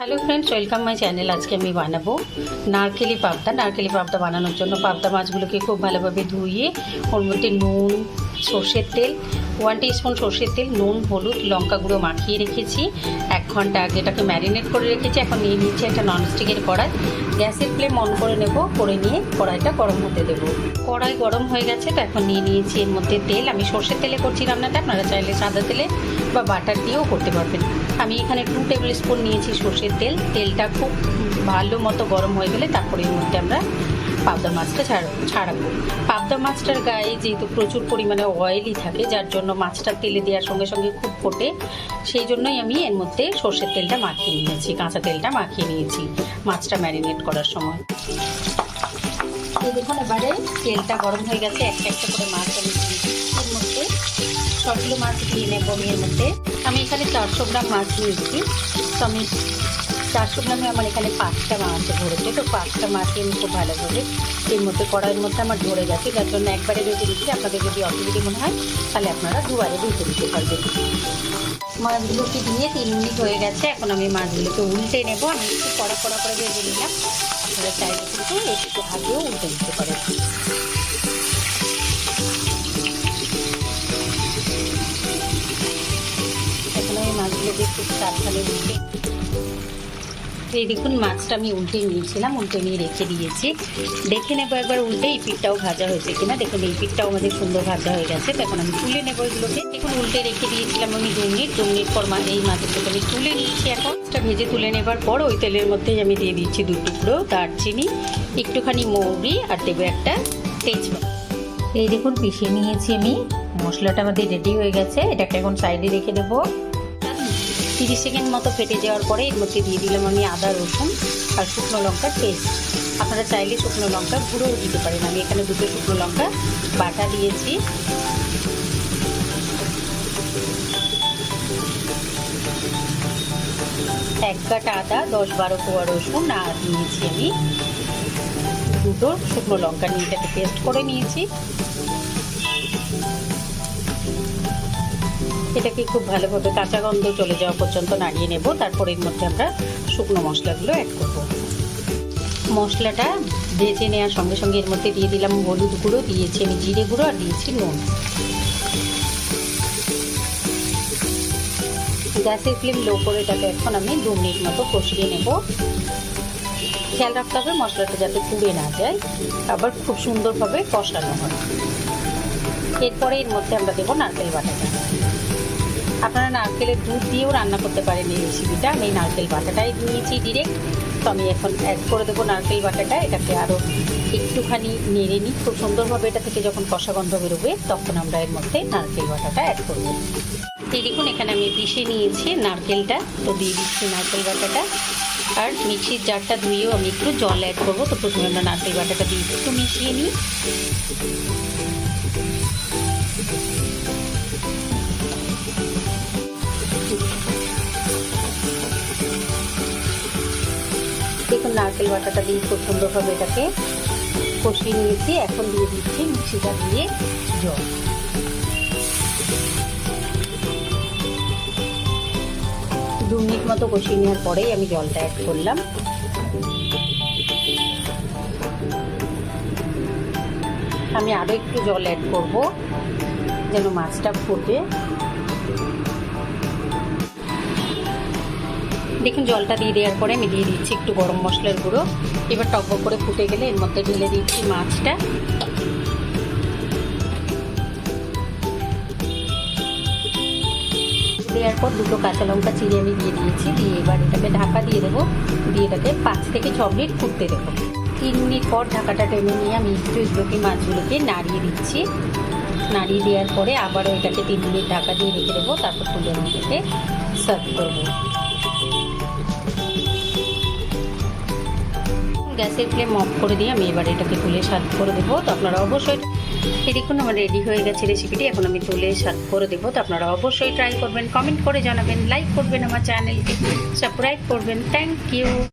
Hello friends, welcome my channel. আজকে আমি বানাবো নারকেলি পাবদা। নারকেলি পাবদা বানানোর জন্য পাবদা মাছগুলোকে খুব ভালোভাবে ধুয়ে ওর মধ্যে নুন, সর্ষের তেল, 1 টিস্পুন সর্ষের তেল, নুন, হলুদ, লঙ্কা গুঁড়ো মাখিয়ে রেখেছি। 1 ঘন্টা আগে এটাকে ম্যারিনেট করে রেখেছি। এখন নিয়ে নিচ্ছি একটা ননস্টিকের কড়াই। গ্যাসের ফ্লেম অন করে নেব, করে নিয়ে কড়াইটা গরম হতে দেবো। কড়াই গরম হয়ে গেছে, তো এখন নিয়ে নিয়েছি এর মধ্যে তেল। আমি সর্ষের তেলে করছি রান্নাটা, আপনারা চাইলে সাদা তেলে বা বাটার দিয়েও করতে পারবেন। আমি এখানে 2 টেবিল স্পুন নিয়েছি সর্ষের তেল। তেলটা খুব ভালো মতো গরম হয়ে গেলে তারপরে এর মধ্যে আমরা পাবদা মাছটা ছাড়াবো। পাবদা মাছটার গায়ে যেহেতু প্রচুর পরিমাণে অয়েলই থাকে, যার জন্য মাছটা তেলে দেওয়ার সঙ্গে সঙ্গে খুব ফোটে, সেই জন্যই আমি এর মধ্যে সর্ষের তেলটা মাখিয়ে নিয়েছি, কাঁচা তেলটা মাখিয়ে নিয়েছি মাছটা ম্যারিনেট করার সময়। এই দেখুন, এবারে তেলটা গরম হয়ে গেছে। একটা একটা করে মাছ আমি এর মধ্যে সবগুলো মাছ দিয়ে নেব। এর মধ্যে আমি এখানে 400 গ্রাম মাছ নিয়েছি। তো আমি 400 গ্রামে আমার এখানে 5টা মাছ ধরেছে। তো 5টা মাছই আমি খুব ভালোভাবে এর মধ্যে কড়াইয়ের মধ্যে আমার ধরে গেছে, যার জন্য একবারে বেঁধে দিচ্ছি। আপনাদের যদি অসুবিধে মনে হয় তাহলে আপনারা দুবারে বেঁধে দিতে পারবেন। মাছগুলোকে দিয়ে 3 মিনিট হয়ে গেছে। এখন আমি মাছগুলোকে উল্টে নেব। আমি একটু কড়া করে ভেজে নিলাম। আপনারা চাইলে কিন্তু একটু আগেও উল্টে দিতে পারেন। এখন আমি মাছগুলোকে একটু সাবধানে উল্টে, এই দেখুন মাছটা আমি উল্টে নিয়েছিলাম, উল্টে নিয়ে রেখে দিয়েছি। দেখে নেবো একবার উল্টে এই পিঠটাও ভাজা হয়েছে কিনা। দেখুন এই পিঠটাও আমাদের সুন্দর ভাজা হয়ে গেছে। তো এখন আমি তুলে নেবো এগুলোকে। এখন উল্টে রেখে দিয়েছিলাম আমি 2 মিনিট পর এই মাছগুলোকে আমি তুলে নিচ্ছি। এখন এটা ভেজে তুলে নেবার পর ওই তেলের মধ্যেই আমি দিয়ে দিচ্ছি 2 টুকরো দারচিনি, একটুখানি মৌরি, আর দেবো একটা তেজপাতা। এই দেখুন পিষে নিয়েছি আমি। মশলাটা আমাদের রেডি হয়ে গেছে। এটাকে এখন সাইডে রেখে দেবো। 30 সেকেন্ড মতো ফেটে যাওয়ার পরে এর মধ্যে দিয়ে দিলাম আমি আদা, রসুন আর শুকনো লঙ্কার পেস্ট। আপনারা চাইলে শুকনো লঙ্কা গুঁড়োও দিতে পারেন। আমি এখানে 2টো শুকনো লঙ্কা বাটা দিয়েছি। এক কাটা আদা, 10-12 কোয়া রসুন আর নিয়েছি আমি 2টো শুকনো লঙ্কা নিয়ে এটাকে পেস্ট করে নিয়েছি। এটাকে খুব ভালোভাবে কাঁচা গন্ধ চলে যাওয়া পর্যন্ত নাড়িয়ে নেব। তারপর এর মধ্যে আমরা শুকনো মশলাগুলো অ্যাড করব। মশলাটা ভেজে নেওয়ার সঙ্গে সঙ্গে এর মধ্যে দিয়ে দিলাম হলুদ গুঁড়ো, দিয়েছি আমি জিরে গুঁড়ো আর দিয়েছি নুন। গ্যাসের ফ্লেম লো করে এটাকে এখন আমি 2 মিনিট মতো কষিয়ে নেব। খেয়াল রাখতে হবে মশলাটা যাতে পুড়ে না যায়, আবার খুব সুন্দরভাবে কষানো হয়। এরপরে এর মধ্যে আমরা দেবো নারকেল বাটাটা। আপনারা নারকেলের দুধ দিয়েও রান্না করতে পারেন এই রেসিপিটা। আমি নারকেল বাটাটাই নিয়েছি ডিরেক্ট। তো আমি এখন অ্যাড করে দেবো নারকেল বাটাটা। এটাকে আরও একটুখানি নেড়ে নিই। খুব সুন্দরভাবে এটা থেকে যখন কষা গন্ধ বেরোবে তখন আমরা এর মধ্যে নারকেল বাটাটা অ্যাড করবো। এই দেখুন এখানে আমি পিষে নিয়েছি নারকেলটা। তো দিয়ে দিচ্ছি নারকেল বাটাটা। আর মিক্সির জারটা ধুয়েও আমি একটু জল অ্যাড করবো। তো প্রথমে আমরা নারকেল বাটাটা দিয়ে একটু মিশিয়ে নিই। দেখুন নারকেল বাটাটা দিয়ে খুব সুন্দরভাবে এটাকে কষিয়ে নিয়েছি। এখন দিয়ে দিচ্ছি মিক্সিটা দিয়ে জল। দু মিনিট মতো কষিয়ে নেওয়ার পরেই আমি জলটা অ্যাড করলাম। আমি আরও একটু জল অ্যাড করব যেন মাছটা ফোটে। দেখুন জলটা দিয়ে দেওয়ার পরে আমি দিয়ে দিচ্ছি একটু গরম মশলার গুঁড়ো। এবার টকবক করে ফুটে গেলে এর মধ্যে ঢেলে দিচ্ছি মাছটা। দেওয়ার পর 2টো কাঁচা লঙ্কা চিড়ে আমি দিয়ে দিয়েছি। দিয়ে এবার এটাকে ঢাকা দিয়ে দেবো। দিয়ে এটাকে 5 থেকে 6 মিনিট ফুটতে দেবো। 3 মিনিট পর ঢাকাটা টেনে নিয়ে আমি একটু এগুলোকে মাছগুলোকে নাড়িয়ে দিচ্ছি। নাড়িয়ে দেওয়ার পরে আবারও এটাকে 3 মিনিট ঢাকা দিয়ে রেখে দেবো। তারপর তুলে এটাকে সার্ভ করবো। গ্যাসের ফ্লেম অফ করে দিয়ে আমি এবার এটাকে তুলে সার্ভ করে দেবো। তো আপনারা অবশ্যই, এই দেখুন আমার রেডি হয়ে গেছে রেসিপিটি। এখন আমি তুলে সার্ভ করে দেবো। তো আপনারা অবশ্যই ট্রাই করবেন, কমেন্ট করে জানাবেন, লাইক করবেন, আমার চ্যানেলকে সাবস্ক্রাইব করবেন। Thank you.